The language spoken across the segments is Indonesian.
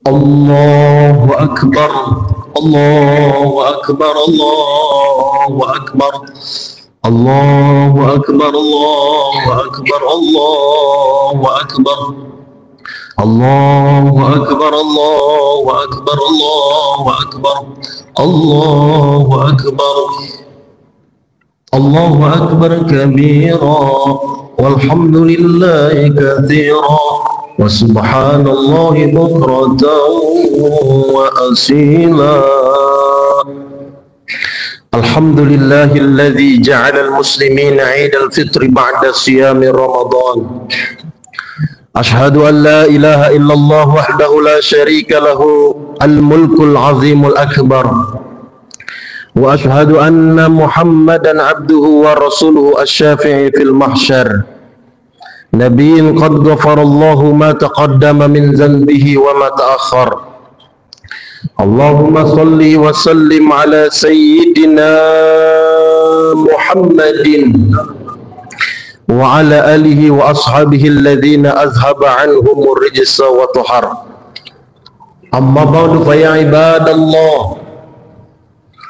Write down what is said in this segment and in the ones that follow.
Allahu Akbar, Allahu Akbar, Allahu Akbar, Allahu Akbar, Allahu Akbar, Allahu Akbar, Allahu Akbar, Allahu Akbar, Allahu Akbar, Allahu Akbar, Allahu Akbar kabira, walhamdulillahi katsira, wa subhanallahi bukratan wa asila. Alhamdulillahilladzi ja'ala al-muslimina 'ida al-fitri ba'da siyami Ramadan. Ashhadu an la ilaha illallah wahdahu la syarika lahu al-mulkul azimul akbar. Wa ashhadu anna Muhammadan abduhu wa rasuluhu asy-syafi'i fil mahsyar. Nabiyyin qad ghafarallahu ma taqaddama min dhanbihi wa ma ta'akhkhar. Allahumma salli wa sallim ala sayyidina Muhammadin wa ala alihi wa ashabihi alladhina azhaba anhum ar-rijsa wa tahar. Amma ba'du fa ya ibadallah,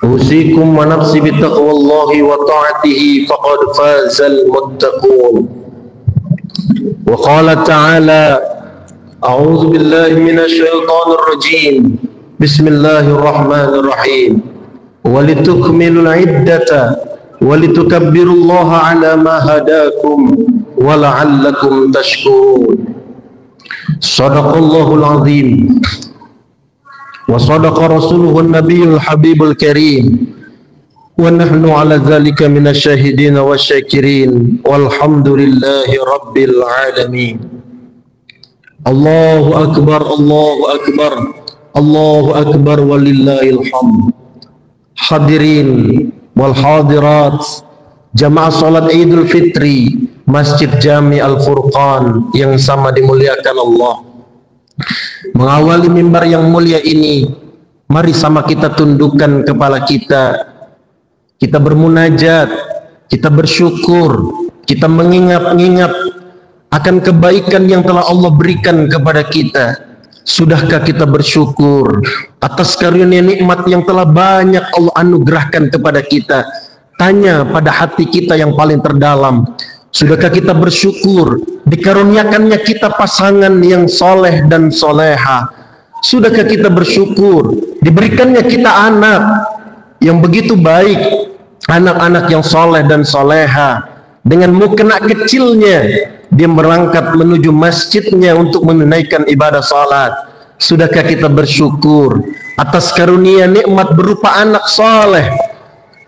usikum wa nafsi bi taqwallahi wa ta'atihi faqad fazal muttaqun. Wa qala ta'ala a'udzu billahi minasy syaithanir rajim. Bismillahirrahmanirrahim. Walitukmilul iddata walitukabbirullaha ala ma hadakum wa la'allakum tashkurun. Shadaqallahul azim wa sadaqa rasuluhun nabiyul habibul karim. Wa nahnu ala dzalika minasyahidin wasyakirin walhamdulillahi rabbil alamin. Allahu akbar, Allahu akbar, Allahu akbar walillahil hamd. Hadirin wal hadirat, jamaah salat Idul Fitri Masjid Jami Al-Furqan yang sama dimuliakan Allah. Mengawali mimbar yang mulia ini, mari sama kita tundukkan kepala kita. Kita bermunajat, kita bersyukur, kita mengingat-ingat akan kebaikan yang telah Allah berikan kepada kita. Sudahkah kita bersyukur atas karunia nikmat yang telah banyak Allah anugerahkan kepada kita? Tanya pada hati kita yang paling terdalam. Sudahkah kita bersyukur dikaruniakannya kita pasangan yang soleh dan soleha? Sudahkah kita bersyukur diberikannya kita anak yang begitu baik, anak-anak yang soleh dan soleha? Dengan mukena kecilnya dia berangkat menuju masjidnya untuk menunaikan ibadah salat. Sudahkah kita bersyukur atas karunia nikmat berupa anak soleh?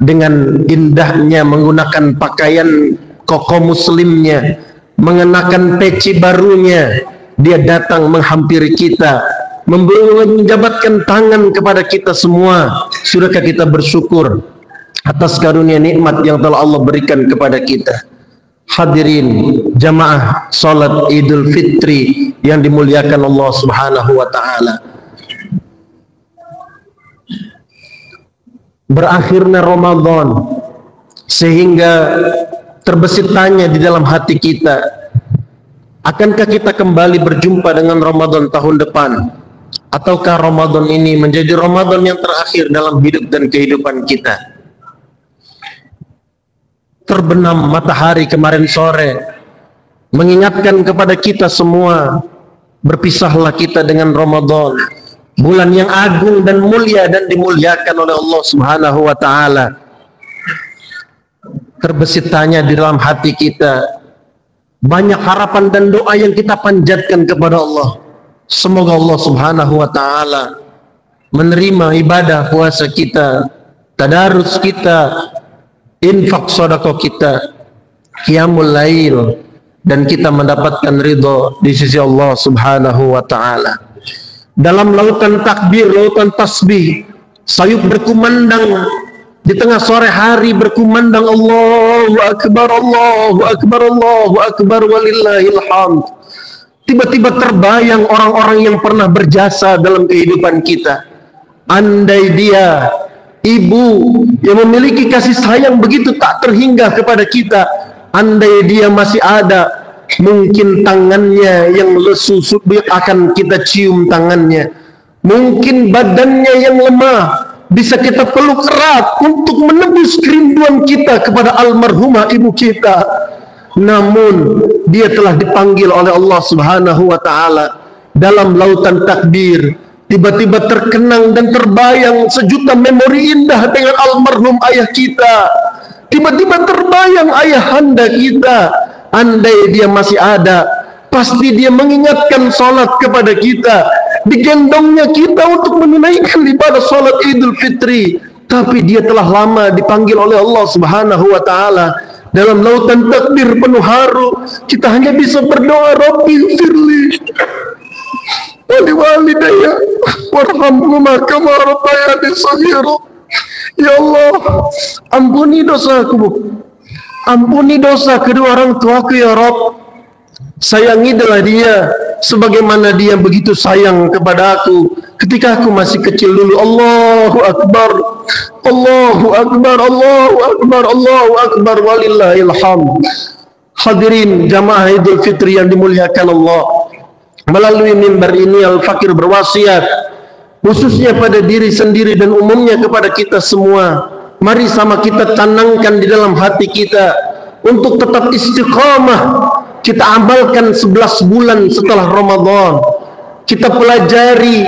Dengan indahnya menggunakan pakaian koko muslimnya, mengenakan peci barunya, dia datang menghampiri kita, menjabatkan tangan kepada kita semua. Sudahkah kita bersyukur atas karunia nikmat yang telah Allah berikan kepada kita? Hadirin jamaah salat Idul Fitri yang dimuliakan Allah Subhanahu wa taala. Berakhirnya Ramadan sehingga terbesit tanya di dalam hati kita, akankah kita kembali berjumpa dengan Ramadan tahun depan? Ataukah Ramadan ini menjadi Ramadan yang terakhir dalam hidup dan kehidupan kita? Terbenam matahari kemarin sore mengingatkan kepada kita semua, berpisahlah kita dengan Ramadan, bulan yang agung dan mulia dan dimuliakan oleh Allah Subhanahu wa taala. Terbesit tanya di dalam hati kita, banyak harapan dan doa yang kita panjatkan kepada Allah. Semoga Allah Subhanahu wa taala menerima ibadah puasa kita, tadarus kita, infak sedekah kita, qiyamul lail, dan kita mendapatkan ridho di sisi Allah Subhanahu wa taala. Dalam lautan takbir, lautan tasbih, sayup berkumandang di tengah sore hari, berkumandang Allahu akbar, Allahu akbar, Allahu akbar walillahil hamd. Tiba-tiba terbayang orang-orang yang pernah berjasa dalam kehidupan kita. Andai dia ibu yang memiliki kasih sayang begitu tak terhingga kepada kita, andai dia masih ada, Mungkin tangannya yang lesu akan kita cium tangannya. Mungkin badannya yang lemah bisa kita peluk erat untuk menebus kerinduan kita kepada almarhumah ibu kita. Namun dia telah dipanggil oleh Allah Subhanahu wa taala dalam lautan takdir. Tiba-tiba terkenang dan terbayang sejuta memori indah dengan almarhum ayah kita. Tiba-tiba terbayang ayahanda kita. Andai dia masih ada, pasti dia mengingatkan sholat kepada kita, digendongnya kita untuk menunaikan ibadah sholat Idul Fitri. Tapi dia telah lama dipanggil oleh Allah Subhanahu wa taala dalam lautan takdir penuh haru. Kita hanya bisa berdoa, Rabbi firli wali walidayya warhamhuma kama rabbayani shaghira. Ya Allah, ampuni dosaku, ampuni dosa kedua orang tuaku ya Rabb. Sayangilah dia sebagaimana dia begitu sayang kepada aku ketika aku masih kecil dulu. Allahu Akbar, Allahu Akbar, Allahu Akbar, Allahu Akbar, walillahil hamd. Hadirin jamaah Idul Fitri yang dimuliakan Allah, melalui mimbar ini Al-Fakir berwasiat khususnya pada diri sendiri dan umumnya kepada kita semua. Mari sama kita tanamkan di dalam hati kita untuk tetap istiqamah. Kita amalkan 11 bulan setelah Ramadan. Kita pelajari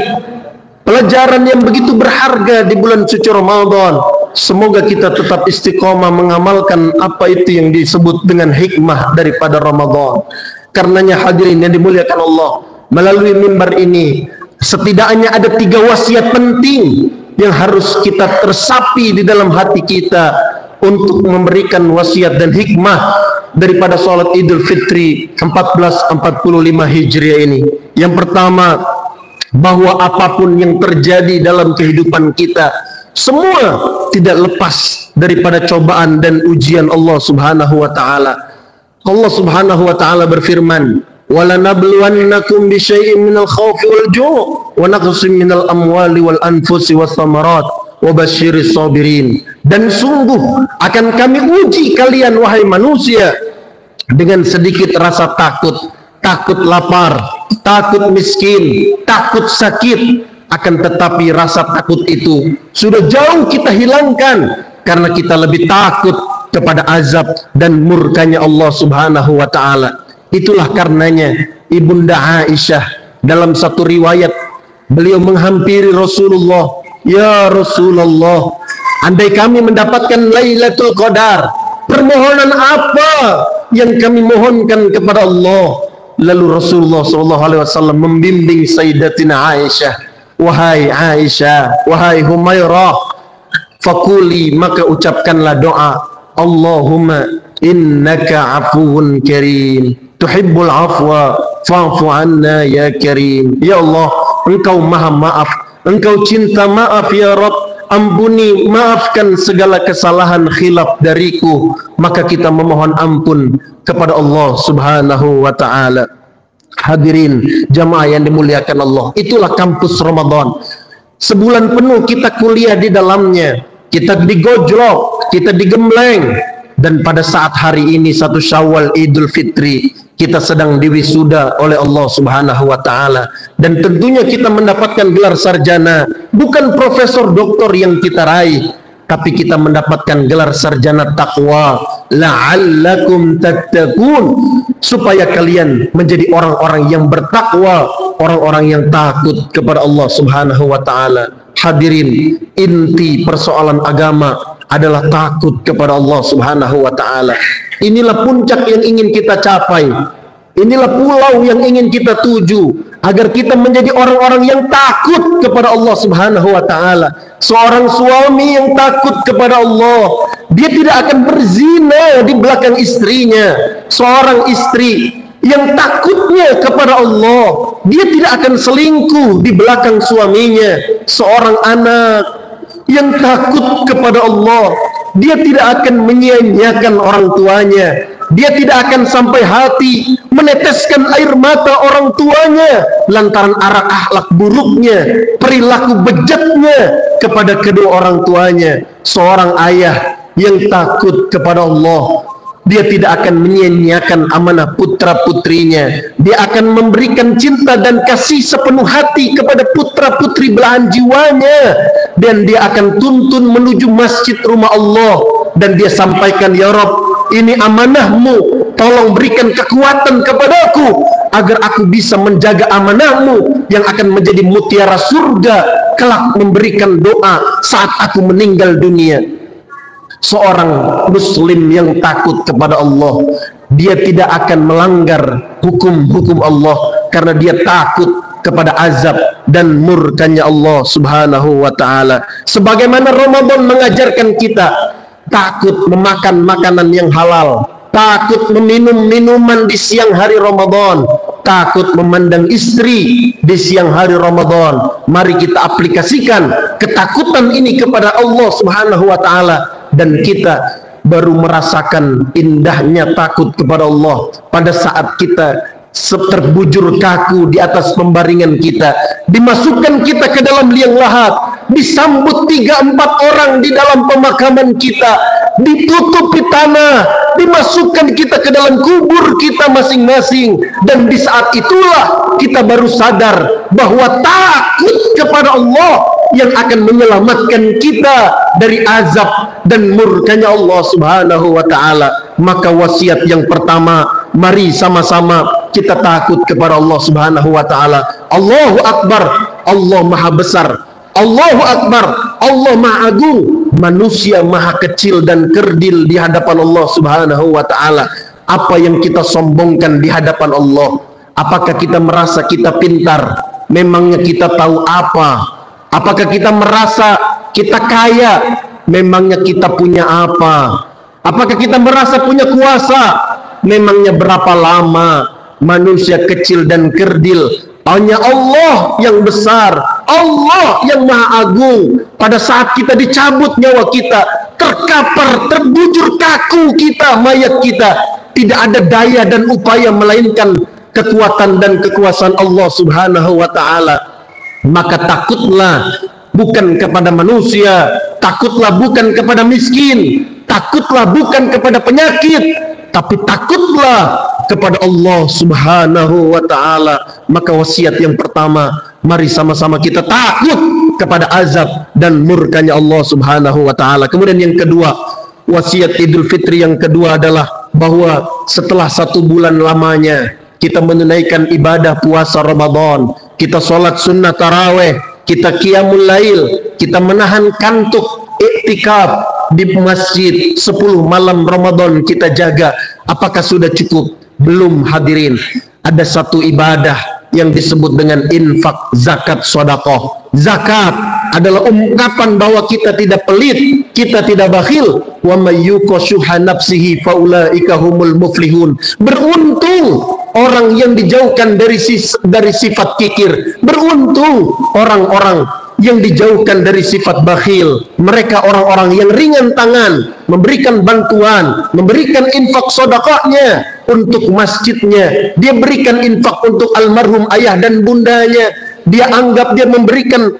pelajaran yang begitu berharga di bulan suci Ramadan. Semoga kita tetap istiqamah mengamalkan apa itu yang disebut dengan hikmah daripada Ramadan. Karenanya hadirin yang dimuliakan Allah, melalui mimbar ini setidaknya ada 3 wasiat penting yang harus kita tersapi di dalam hati kita untuk memberikan wasiat dan hikmah daripada sholat Idul Fitri 1445 Hijriah ini. Yang pertama, bahwa apapun yang terjadi dalam kehidupan kita, semua tidak lepas daripada cobaan dan ujian Allah Subhanahu wa taala. Allah Subhanahu wa taala berfirman, وَلَنَبْلُوَنَّكُمْ بِشَيْءٍ مِنَ الْخَوْفِ وَالْجُوعِ وَنَقْصٍ مِنَ الْأَمْوَالِ وَالْأَنْفُسِ وَالثَّمَرَاتِ وَبَشِّرِ الصَّابِرِينَ. Dan sungguh akan kami uji kalian wahai manusia dengan sedikit rasa takut, takut lapar, takut miskin, takut sakit. Akan tetapi rasa takut itu sudah jauh kita hilangkan karena kita lebih takut kepada azab dan murkanya Allah Subhanahu wa taala. Itulah karenanya Ibunda Aisyah dalam satu riwayat beliau menghampiri Rasulullah, ya Rasulullah, andai kami mendapatkan Lailatul Qadar, permohonan apa yang kami mohonkan kepada Allah? Lalu Rasulullah SAW membimbing Sayyidatina Aisyah, wahai Aisyah, wahai Humairah, fakuli, maka ucapkanlah doa, Allahumma innaka afuwun karim tuhibbul afwa fa'fu anna ya karim. Ya Allah, engkau maha maaf, engkau cinta maaf ya Rabb, ampuni, maafkan segala kesalahan khilaf dariku. Maka kita memohon ampun kepada Allah Subhanahu wa ta'ala. Hadirin jamaah yang dimuliakan Allah, itulah kampus Ramadan. Sebulan penuh kita kuliah di dalamnya, kita digojlok, kita digembleng. Dan pada saat hari ini 1 Syawal Idul Fitri, kita sedang diwisuda oleh Allah Subhanahu wa taala, dan tentunya kita mendapatkan gelar sarjana, bukan profesor doktor yang kita raih, tapi kita mendapatkan gelar sarjana takwa, la'allakum tattaqun, supaya kalian menjadi orang-orang yang bertakwa, orang-orang yang takut kepada Allah Subhanahu wa taala. Hadirin, inti persoalan agama adalah takut kepada Allah Subhanahu wa taala. Inilah puncak yang ingin kita capai. Inilah pulau yang ingin kita tuju, agar kita menjadi orang-orang yang takut kepada Allah Subhanahu wa taala. Seorang suami yang takut kepada Allah, dia tidak akan berzina di belakang istrinya. Seorang istri yang takutnya kepada Allah, dia tidak akan selingkuh di belakang suaminya. Seorang anak yang takut kepada Allah, dia tidak akan menyia-nyiakan orang tuanya. Dia tidak akan sampai hati meneteskan air mata orang tuanya lantaran arak akhlak buruknya, perilaku bejatnya kepada kedua orang tuanya. Seorang ayah yang takut kepada Allah, dia tidak akan menyia-nyiakan amanah putra-putrinya. Dia akan memberikan cinta dan kasih sepenuh hati kepada putra-putri belahan jiwanya, dan dia akan tuntun menuju masjid rumah Allah, dan dia sampaikan, ya Rabb, ini amanahmu, tolong berikan kekuatan kepadaku agar aku bisa menjaga amanahmu yang akan menjadi mutiara surga kelak memberikan doa saat aku meninggal dunia. Seorang muslim yang takut kepada Allah, dia tidak akan melanggar hukum-hukum Allah karena dia takut kepada azab dan murkanya Allah subhanahu wa ta'ala. Sebagaimana Ramadan mengajarkan kita takut memakan makanan yang halal, takut meminum minuman di siang hari Ramadan, takut memandang istri di siang hari Ramadan. Mari kita aplikasikan ketakutan ini kepada Allah subhanahu wa ta'ala, dan kita baru merasakan indahnya takut kepada Allah pada saat kita terbujur kaku di atas pembaringan kita, dimasukkan kita ke dalam liang lahat, disambut 3-4 orang di dalam pemakaman kita, ditutupi tanah, dimasukkan kita ke dalam kubur kita masing-masing, dan di saat itulah kita baru sadar bahwa takut kepada Allah yang akan menyelamatkan kita dari azab dan murkanya Allah subhanahu wa ta'ala. Maka wasiat yang pertama, mari sama-sama kita takut kepada Allah subhanahu wa ta'ala. Allahu Akbar, Allah maha besar. Allahu Akbar, Allah maha agung. Manusia maha kecil dan kerdil di hadapan Allah subhanahu wa ta'ala. Apa yang kita sombongkan di hadapan Allah? Apakah kita merasa kita pintar? Memangnya kita tahu apa? Apakah kita merasa kita kaya? Memangnya kita punya apa? Apakah kita merasa punya kuasa? Memangnya berapa lama? Manusia kecil dan kerdil, hanya Allah yang besar, Allah yang maha agung. Pada saat kita dicabut nyawa kita, terkapar, terbujur kaku kita, mayat kita, tidak ada daya dan upaya melainkan kekuatan dan kekuasaan Allah subhanahu wa ta'ala. Maka takutlah bukan kepada manusia, takutlah bukan kepada miskin, takutlah bukan kepada penyakit, tapi takutlah kepada Allah subhanahu wa ta'ala. Maka wasiat yang pertama, mari sama-sama kita takut kepada azab dan murkanya Allah subhanahu wa ta'ala. Kemudian yang kedua, wasiat Idul Fitri yang kedua adalah bahwa setelah 1 bulan lamanya kita menunaikan ibadah puasa Ramadan, kita sholat sunnah taraweh, kita qiyamul lail, kita menahan kantuk iktikaf di masjid 10 malam Ramadan kita jaga. Apakah sudah cukup? Belum hadirin. Ada satu ibadah yang disebut dengan infak, zakat, sedekah. Zakat adalah ungkapan bahwa kita tidak pelit, kita tidak bakhil. Wa may yuqashuha nafsihi faulaika humul muflihun. Beruntung orang yang dijauhkan dari sifat kikir. Beruntung orang-orang yang dijauhkan dari sifat bakhil. Mereka orang-orang yang ringan tangan, memberikan bantuan, memberikan infak sedekahnya untuk masjidnya. Dia berikan infak untuk almarhum ayah dan bundanya. Dia anggap dia memberikan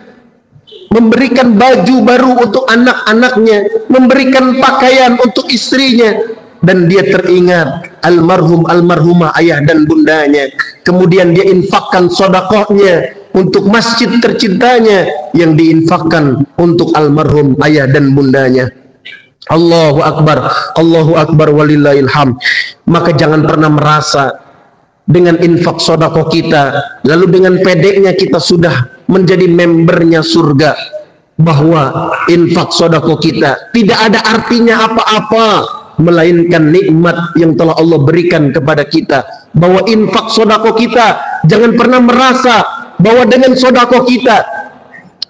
baju baru untuk anak-anaknya, memberikan pakaian untuk istrinya, dan dia teringat almarhumah ayah dan bundanya. Kemudian dia infakkan sedekahnya untuk masjid tercintanya yang diinfakkan untuk almarhum ayah dan bundanya. Allahu Akbar walillahil hamd. Maka jangan pernah merasa dengan infak sedekah kita, lalu dengan pedenya kita sudah menjadi membernya surga, bahwa infak sedekah kita tidak ada artinya apa-apa melainkan nikmat yang telah Allah berikan kepada kita. Bahwa infak sedekah kita, jangan pernah merasa bahwa dengan sedekah kita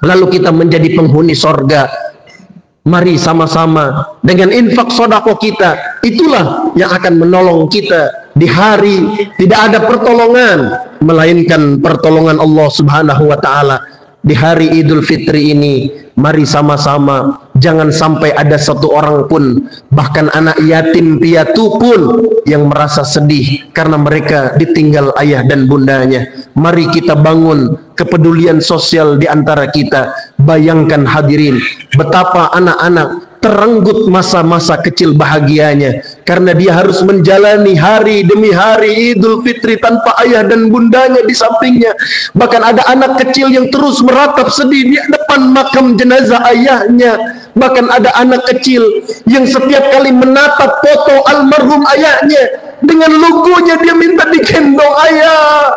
lalu kita menjadi penghuni surga. Mari sama-sama dengan infak sedekah kita, itulah yang akan menolong kita di hari tidak ada pertolongan melainkan pertolongan Allah subhanahu wa ta'ala. Di hari Idul Fitri ini, mari sama-sama jangan sampai ada satu orang pun, bahkan anak yatim piatu pun, yang merasa sedih karena mereka ditinggal ayah dan bundanya. Mari kita bangun kepedulian sosial di antara kita. Bayangkan hadirin, betapa anak-anak terenggut masa-masa kecil bahagianya, karena dia harus menjalani hari demi hari Idul Fitri tanpa ayah dan bundanya di sampingnya. Bahkan ada anak kecil yang terus meratap sedih di depan makam jenazah ayahnya. Bahkan ada anak kecil yang setiap kali menatap foto almarhum ayahnya, dengan logonya dia minta digendong ayah.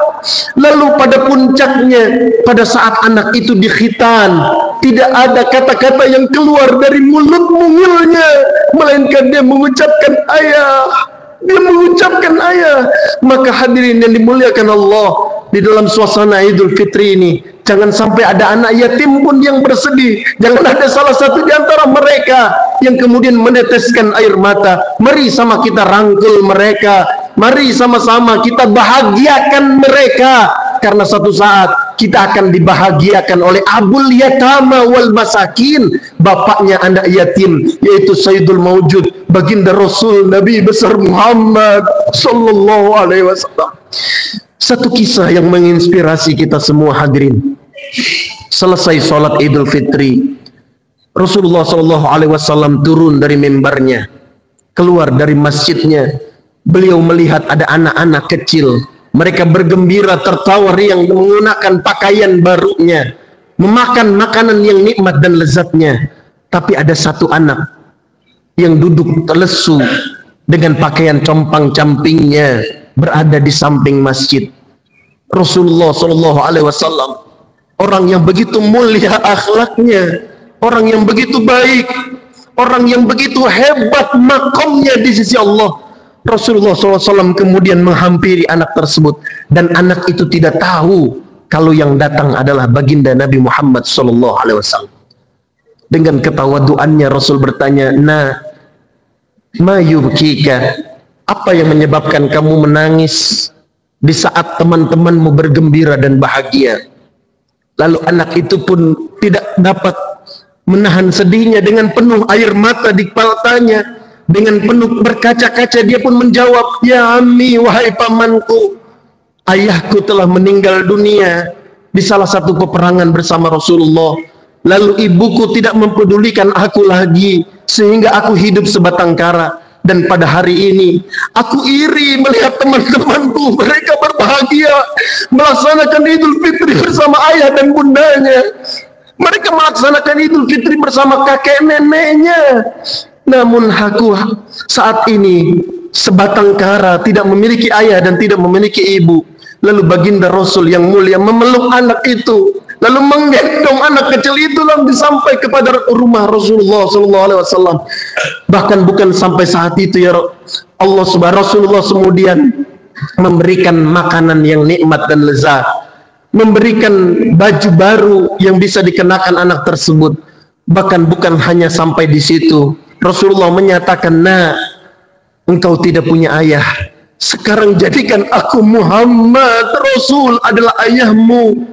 Lalu pada puncaknya, pada saat anak itu dikhitan, tidak ada kata-kata yang keluar dari mulut mungilnya, melainkan dia mengucapkan ayah. Dia mengucapkan ayah. Maka hadirin yang dimuliakan Allah, di dalam suasana Idul Fitri ini, jangan sampai ada anak yatim pun yang bersedih. Jangan ada salah satu di antara mereka yang kemudian meneteskan air mata. Mari sama kita rangkul mereka. Mari sama-sama kita bahagiakan mereka. Karena satu saat kita akan dibahagiakan oleh Abul Yatama wal Masakin, bapaknya anak yatim, yaitu Sayyidul Mawjud, baginda Rasul Nabi besar Muhammad sallallahu alaihi wasallam. Satu kisah yang menginspirasi kita semua hadirin. Selesai sholat Idul Fitri, Rasulullah sallallahu alaihi wasallam turun dari mimbarnya, keluar dari masjidnya. Beliau melihat ada anak-anak kecil. Mereka bergembira, tertawa riang, menggunakan pakaian barunya, memakan makanan yang nikmat dan lezatnya. Tapi ada satu anak yang duduk terlesu dengan pakaian compang-campingnya, berada di samping masjid. Rasulullah sallallahu alaihi wasallam, orang yang begitu mulia akhlaknya, orang yang begitu baik, orang yang begitu hebat makamnya di sisi Allah. Rasulullah SAW kemudian menghampiri anak tersebut, dan anak itu tidak tahu kalau yang datang adalah baginda Nabi Muhammad SAW. Dengan ketawaduannya Rasul bertanya, "Nah, ma yubkika? Apa yang menyebabkan kamu menangis di saat teman-temanmu bergembira dan bahagia?" Lalu anak itu pun tidak dapat menahan sedihnya, dengan penuh air mata di matanya, dengan penuh berkaca-kaca dia pun menjawab, "Ya ammi, wahai pamanku, ayahku telah meninggal dunia di salah satu peperangan bersama Rasulullah. Lalu ibuku tidak mempedulikan aku lagi, sehingga aku hidup sebatang kara. Dan pada hari ini aku iri melihat teman-temanku, mereka berbahagia melaksanakan Idul Fitri bersama ayah dan bundanya. Mereka melaksanakan Idul Fitri bersama kakek neneknya. Namun aku saat ini sebatang kara, tidak memiliki ayah dan tidak memiliki ibu." Lalu baginda Rasul yang mulia memeluk anak itu, lalu menggendong anak kecil itu, lalu sampai kepada rumah Rasulullah SAW. Bahkan bukan sampai saat itu ya Allah subhanahu, Rasulullah kemudian memberikan makanan yang nikmat dan lezat, memberikan baju baru yang bisa dikenakan anak tersebut. Bahkan bukan hanya sampai di situ, Rasulullah menyatakan, "Nah, engkau tidak punya ayah, sekarang jadikan aku Muhammad Rasul adalah ayahmu.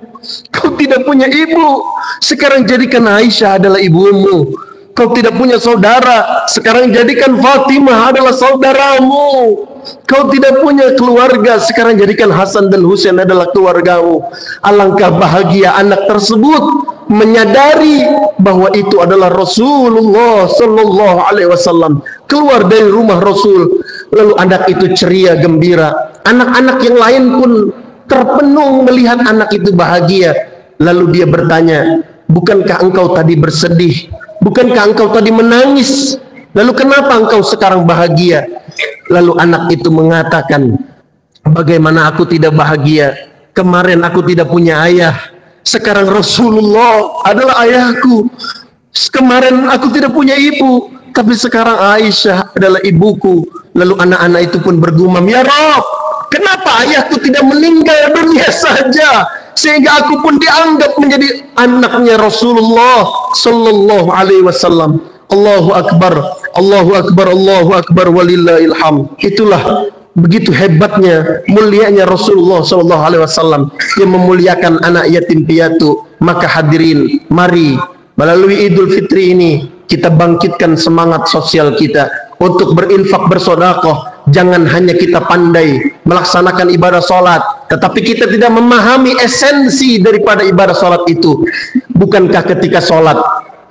Kau tidak punya ibu, sekarang jadikan Aisyah adalah ibumu. Kau tidak punya saudara, sekarang jadikan Fatimah adalah saudaramu. Kau tidak punya keluarga, sekarang jadikan Hasan dan Husain adalah keluargamu." Alangkah bahagia anak tersebut menyadari bahwa itu adalah Rasulullah sallallahu alaihi wasallam keluar dari rumah Rasul. Lalu anak itu ceria gembira. Anak-anak yang lain pun terpenung melihat anak itu bahagia. Lalu dia bertanya, "Bukankah engkau tadi bersedih? Bukankah engkau tadi menangis? Lalu kenapa engkau sekarang bahagia?" Lalu anak itu mengatakan, "Bagaimana aku tidak bahagia? Kemarin aku tidak punya ayah, sekarang Rasulullah adalah ayahku. Kemarin aku tidak punya ibu, tapi sekarang Aisyah adalah ibuku." Lalu anak-anak itu pun bergumam, "Ya Rabb, kenapa ayahku tidak meninggal dunia saja, sehingga aku pun dianggap menjadi anaknya Rasulullah sallallahu alaihi wasallam." Allahu Akbar, Allahu Akbar, Allahu Akbar, walillahil hamd. Itulah begitu hebatnya, mulianya Rasulullah sallallahu alaihi wasallam yang memuliakan anak yatim piatu. Maka hadirin, mari melalui Idul Fitri ini kita bangkitkan semangat sosial kita untuk berinfak, bersedekah. Jangan hanya kita pandai melaksanakan ibadah sholat, tetapi kita tidak memahami esensi daripada ibadah sholat itu. Bukankah ketika sholat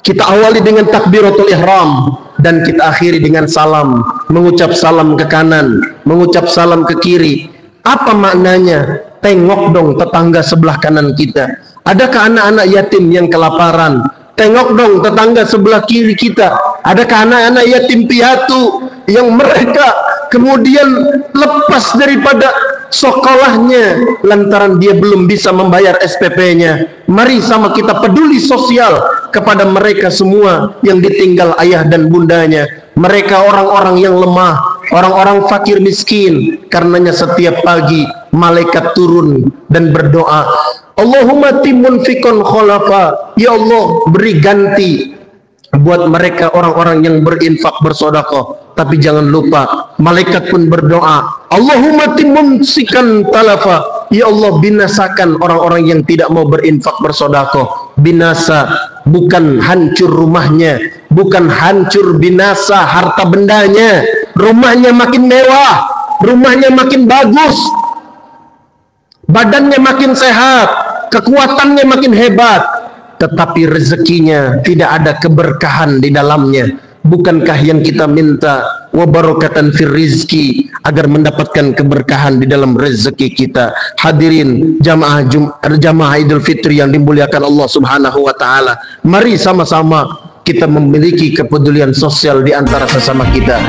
Kita awali dengan takbiratul ihram dan kita akhiri dengan salam, mengucap salam ke kanan, mengucap salam ke kiri. Apa maknanya? Tengok dong tetangga sebelah kanan kita. Adakah anak-anak yatim yang kelaparan? Tengok dong tetangga sebelah kiri kita. Adakah anak-anak yatim piatu yang mereka kemudian lepas daripada sekolahnya lantaran dia belum bisa membayar SPP-nya? Mari sama kita peduli sosial kepada mereka semua yang ditinggal ayah dan bundanya. Mereka orang-orang yang lemah, orang-orang fakir miskin. Karenanya setiap pagi malaikat turun dan berdoa, Allahumma timun fikon kholafa, ya Allah beri ganti buat mereka orang-orang yang berinfak bersedekah. Tapi jangan lupa malaikat pun berdoa, Allahumma timun sikan talafa, ya Allah binasakan orang-orang yang tidak mau berinfak bersedekah. Binasa bukan hancur rumahnya, bukan hancur binasa harta bendanya, rumahnya makin mewah, rumahnya makin bagus, badannya makin sehat, kekuatannya makin hebat, tetapi rezekinya tidak ada keberkahan di dalamnya. Bukankah yang kita minta wabarakatan fir rizki, agar mendapatkan keberkahan di dalam rezeki kita? Hadirin jamaah Idul Fitri yang dimuliakan Allah Subhanahu wa taala, mari sama-sama kita memiliki kepedulian sosial di antara sesama kita.